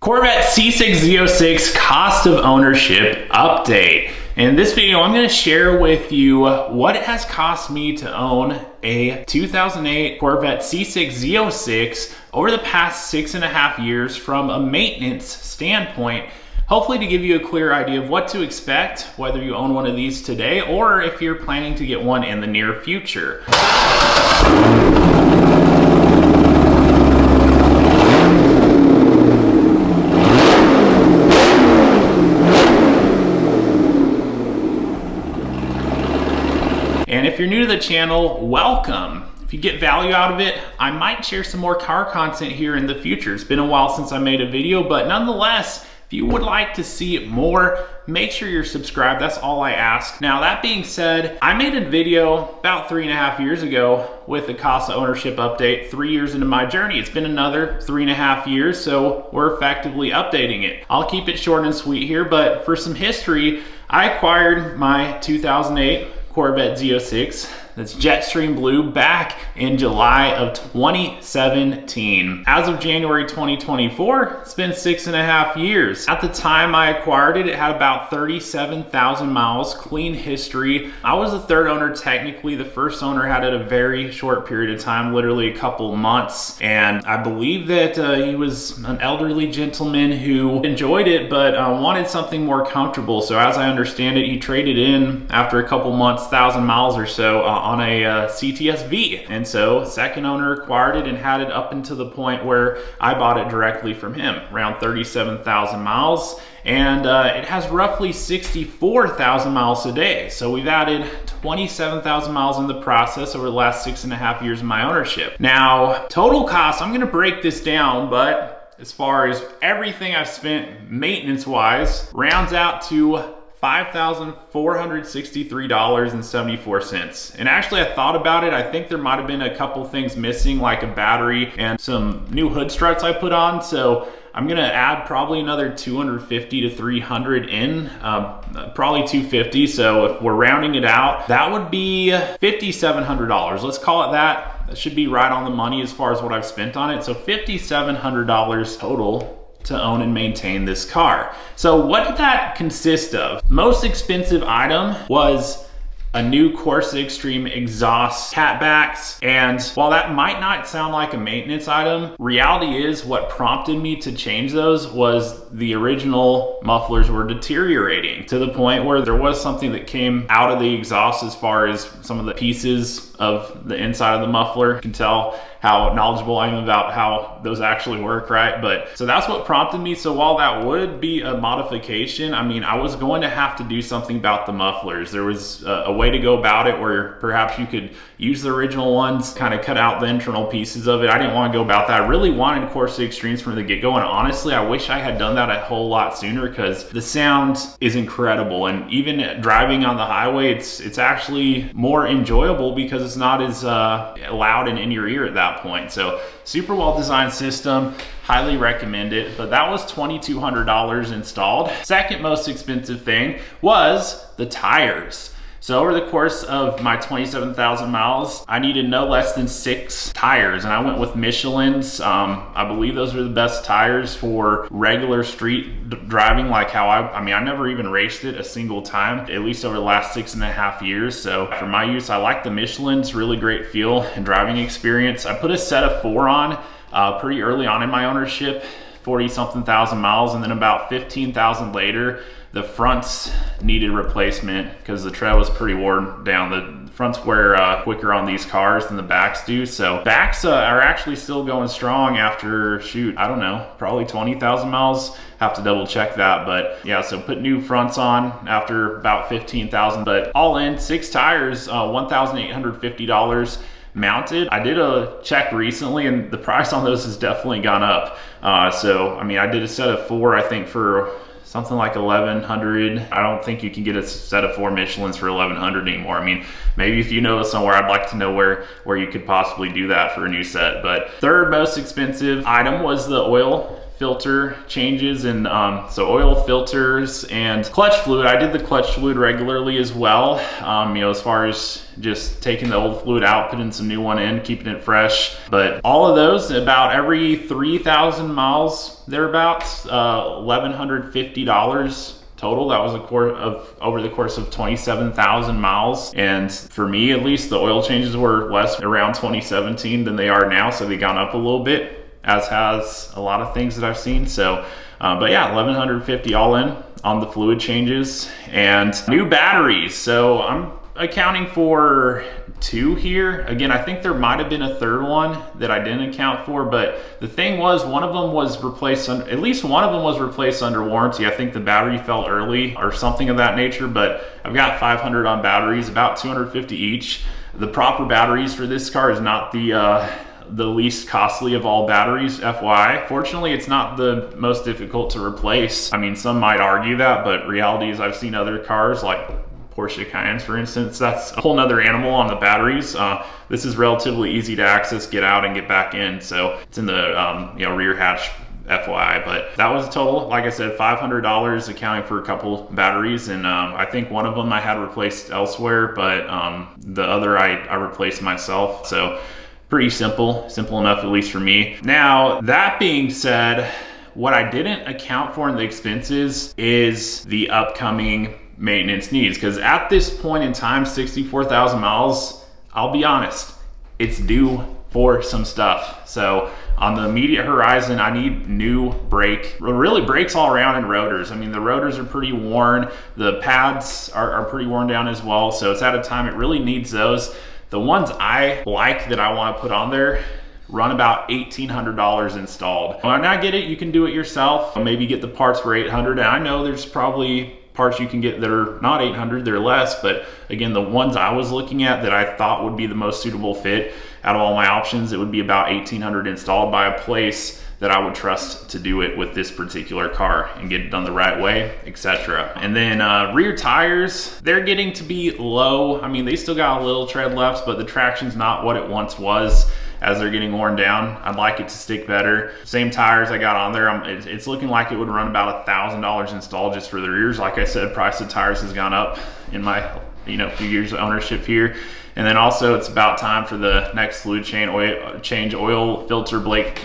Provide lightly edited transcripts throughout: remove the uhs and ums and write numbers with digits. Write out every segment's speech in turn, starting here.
Corvette C6 Z06 cost of ownership update. In this video, I'm going to share with you what it has cost me to own a 2008 Corvette C6 Z06 over the past 6.5 years from a maintenance standpoint. Hopefully to give you a clear idea of what to expect, whether you own one of these today or if you're planning to get one in the near future. And if you're new to the channel, welcome. If you get value out of it, I might share some more car content here in the future. It's been a while since I made a video, but nonetheless, if you would like to see more, make sure you're subscribed. That's all I ask. Now, that being said, I made a video about 3.5 years ago with the cost of ownership update 3 years into my journey. It's been another 3.5 years, so we're effectively updating it. I'll keep it short and sweet here, but for some history, I acquired my 2008 Corvette Z06, that's Jetstream Blue, back in July of 2017. As of January 2024, it's been 6.5 years. At the time I acquired it, it had about 37,000 miles, clean history. I was the third owner technically. The first owner had it a very short period of time, literally a couple months. And I believe that he was an elderly gentleman who enjoyed it, but wanted something more comfortable. So as I understand it, he traded in after a couple months, 1,000 miles or so on a CTS-V. And so second owner acquired it and had it up until the point where I bought it directly from him, around 37,000 miles. And it has roughly 64,000 miles today. So we've added 27,000 miles in the process over the last 6.5 years of my ownership. Now, total cost, I'm gonna break this down, but as far as everything I've spent maintenance-wise, rounds out to $5,463.74. And actually, I thought about it. I think there might have been a couple things missing, like a battery and some new hood struts I put on. So I'm gonna add probably another 250 to 300 in, probably 250. So if we're rounding it out, that would be $5,700. Let's call it that. That should be right on the money as far as what I've spent on it. So $5,700 total to own and maintain this car. So what did that consist of? Most expensive item was a new Corsa Extreme exhaust catbacks. And while that might not sound like a maintenance item, reality is what prompted me to change those was the original mufflers were deteriorating to the point where there was something that came out of the exhaust as far as some of the pieces of the inside of the muffler. You can tell how knowledgeable I am about how those actually work, right? But so that's what prompted me. So while that would be a modification, I mean, I was going to have to do something about the mufflers. There was a way to go about it where perhaps you could use the original ones, kind of cut out the internal pieces of it. I didn't want to go about that. I really wanted Corsa Extremes from the get-go, and honestly, I wish I had done that a whole lot sooner because the sound is incredible. And even driving on the highway, it's actually more enjoyable because it's not as loud and in your ear at that point. So super well designed system, highly recommend it. But that was $2,200 installed. Second most expensive thing was the tires. So over the course of my 27,000 miles, I needed no less than 6 tires, and I went with Michelin's. I believe those are the best tires for regular street driving, like how I never even raced it a single time, at least over the last 6.5 years. So for my use, I like the Michelin's, really great feel and driving experience. I put a set of 4 on pretty early on in my ownership, 40-something thousand miles, and then about 15,000 later, the fronts needed replacement because the tread was pretty worn down. The fronts wear quicker on these cars than the backs do. So backs are actually still going strong after, I don't know, probably 20,000 miles. Have to double check that, but yeah, so put new fronts on after about 15,000, but all in 6 tires, $1,850 mounted. I did a check recently and the price on those has definitely gone up. So, I mean, I did a set of 4, I think for something like $1,100. I don't think you can get a set of 4 Michelins for $1,100 anymore. I mean, maybe if you know somewhere, I'd like to know where you could possibly do that for a new set. But third most expensive item was the oil filter changes, and so oil filters and clutch fluid. I did the clutch fluid regularly as well, you know, as far as just taking the old fluid out, putting some new one in, keeping it fresh. But all of those, about every 3,000 miles thereabouts, $1,150 total. That was over the course of 27,000 miles. And for me, at least, the oil changes were less around 2017 than they are now. So they've gone up a little bit, as has a lot of things that I've seen. So, but yeah, 1,150 all in on the fluid changes and new batteries. So I'm accounting for 2 here. Again, I think there might have been a third one that I didn't account for, but the thing was, one of them was replaced, at least one of them was replaced under warranty. I think the battery fell early or something of that nature, but I've got 500 on batteries, about 250 each. The proper batteries for this car is not the least costly of all batteries, FYI. Fortunately, it's not the most difficult to replace. I mean, some might argue that, but reality is I've seen other cars like Porsche Cayennes, for instance, that's a whole nother animal on the batteries. This is relatively easy to access, get out and get back in. So it's in the you know, rear hatch, FYI. But that was a total, like I said, $500 accounting for a couple batteries. And I think one of them I had replaced elsewhere, but the other I replaced myself. So pretty simple enough, at least for me. Now, that being said, what I didn't account for in the expenses is the upcoming maintenance needs, because at this point in time, 64,000 miles, I'll be honest, it's due for some stuff. So on the immediate horizon, I need new really brakes all around, and rotors. I mean, the rotors are pretty worn, the pads are pretty worn down as well, so it's at a time it really needs those. The ones I like that I want to put on there run about $1,800 installed. And I get it, you can do it yourself, maybe get the parts for $800, and I know there's probably parts you can get that are not $800, they're less, but again, the ones I was looking at that I thought would be the most suitable fit out of all my options, it would be about $1,800 installed by a place that I would trust to do it with this particular car and get it done the right way, etc. And then rear tires, they're getting to be low. I mean, they still got a little tread left, but the traction's not what it once was. As they're getting worn down, I'd like it to stick better. Same tires I got on there, it's looking like it would run about $1,000 installed just for the rears. Like I said, price of tires has gone up in my few years of ownership here. And then also, it's about time for the next fluid change, oil filter brake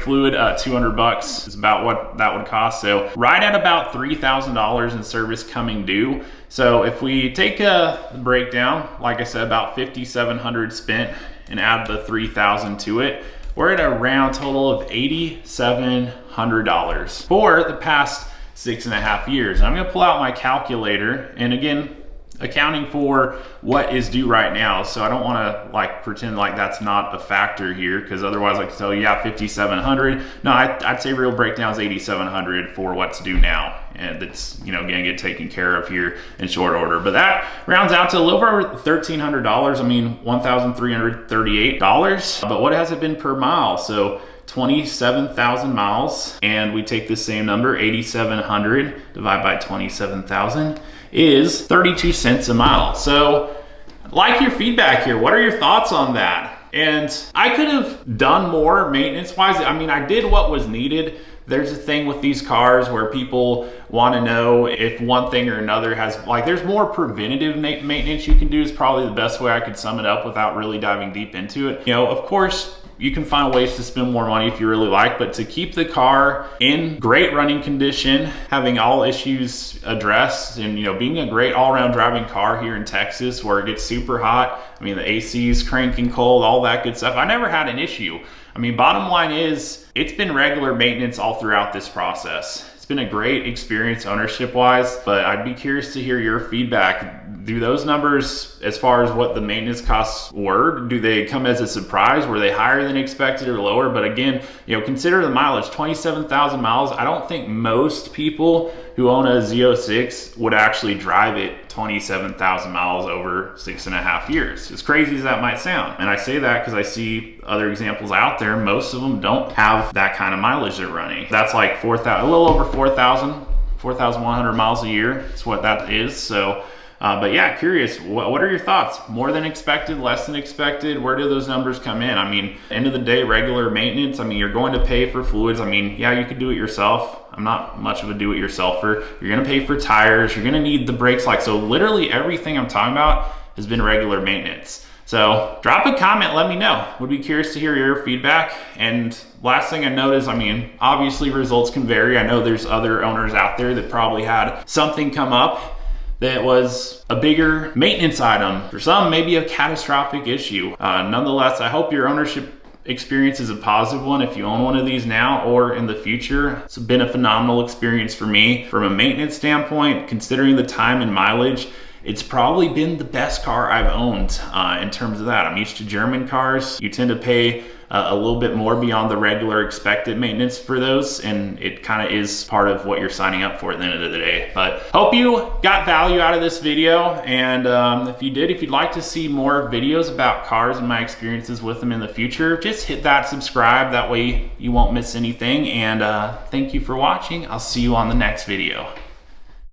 fluid. $200 is about what that would cost. So right at about $3,000 in service coming due. So if we take a breakdown, like I said, about $5,700 spent, and add the $3,000 to it, we're at a round total of $8,700 for the past 6.5 years. I'm gonna pull out my calculator, and again, accounting for what is due right now. So I don't wanna pretend like that's not a factor here, because otherwise I could tell you, yeah, $5,700. No, I'd say real breakdown is $8,700 for what's due now. And it's, gonna get taken care of here in short order. But that rounds out to a little over $1,300. I mean, $1,338. But what has it been per mile? So 27,000 miles, and we take the same number, 8,700 divided by 27,000 is 32 cents a mile. So like your feedback here. What are your thoughts on that? And I could have done more maintenance wise. I mean, I did what was needed. There's a thing with these cars where people want to know if one thing or another has, there's more preventative maintenance you can do is probably the best way I could sum it up without really diving deep into it. Of course, you can find ways to spend more money if you really like, but to keep the car in great running condition, having all issues addressed, and being a great all-around driving car here in Texas where it gets super hot. I mean, the AC's cranking cold, all that good stuff. I never had an issue. I mean, bottom line is, it's been regular maintenance all throughout this process. It's been a great experience ownership-wise, but I'd be curious to hear your feedback. Do those numbers, as far as what the maintenance costs were, do they come as a surprise? Were they higher than expected or lower? But again, consider the mileage, 27,000 miles. I don't think most people who own a Z06 would actually drive it 27,000 miles over 6.5 years. As crazy as that might sound. And I say that because I see other examples out there. Most of them don't have that kind of mileage they're running. That's like 4,000, a little over 4,100 miles a year is what that is. So But yeah, curious, what are your thoughts? More than expected, less than expected? Where do those numbers come in? I mean, end of the day, regular maintenance, I mean, you're going to pay for fluids. I mean, yeah, you could do it yourself. I'm not much of a do-it-yourselfer. You're gonna pay for tires, you're gonna need the brakes. Like, so literally everything I'm talking about has been regular maintenance. So drop a comment, let me know. Would be curious to hear your feedback. And last thing I noticed, I mean, obviously results can vary. I know there's other owners out there that probably had something come up that was a bigger maintenance item. For some, maybe a catastrophic issue. Nonetheless, I hope your ownership experience is a positive one if you own one of these now or in the future. It's been a phenomenal experience for me. From a maintenance standpoint, considering the time and mileage, it's probably been the best car I've owned in terms of that. I'm used to German cars. You tend to pay a little bit more beyond the regular expected maintenance for those, and it kind of is part of what you're signing up for at the end of the day. But hope you got value out of this video, and if you did, if you'd like to see more videos about cars and my experiences with them in the future, just hit that subscribe. That way you won't miss anything, and thank you for watching. I'll see you on the next video.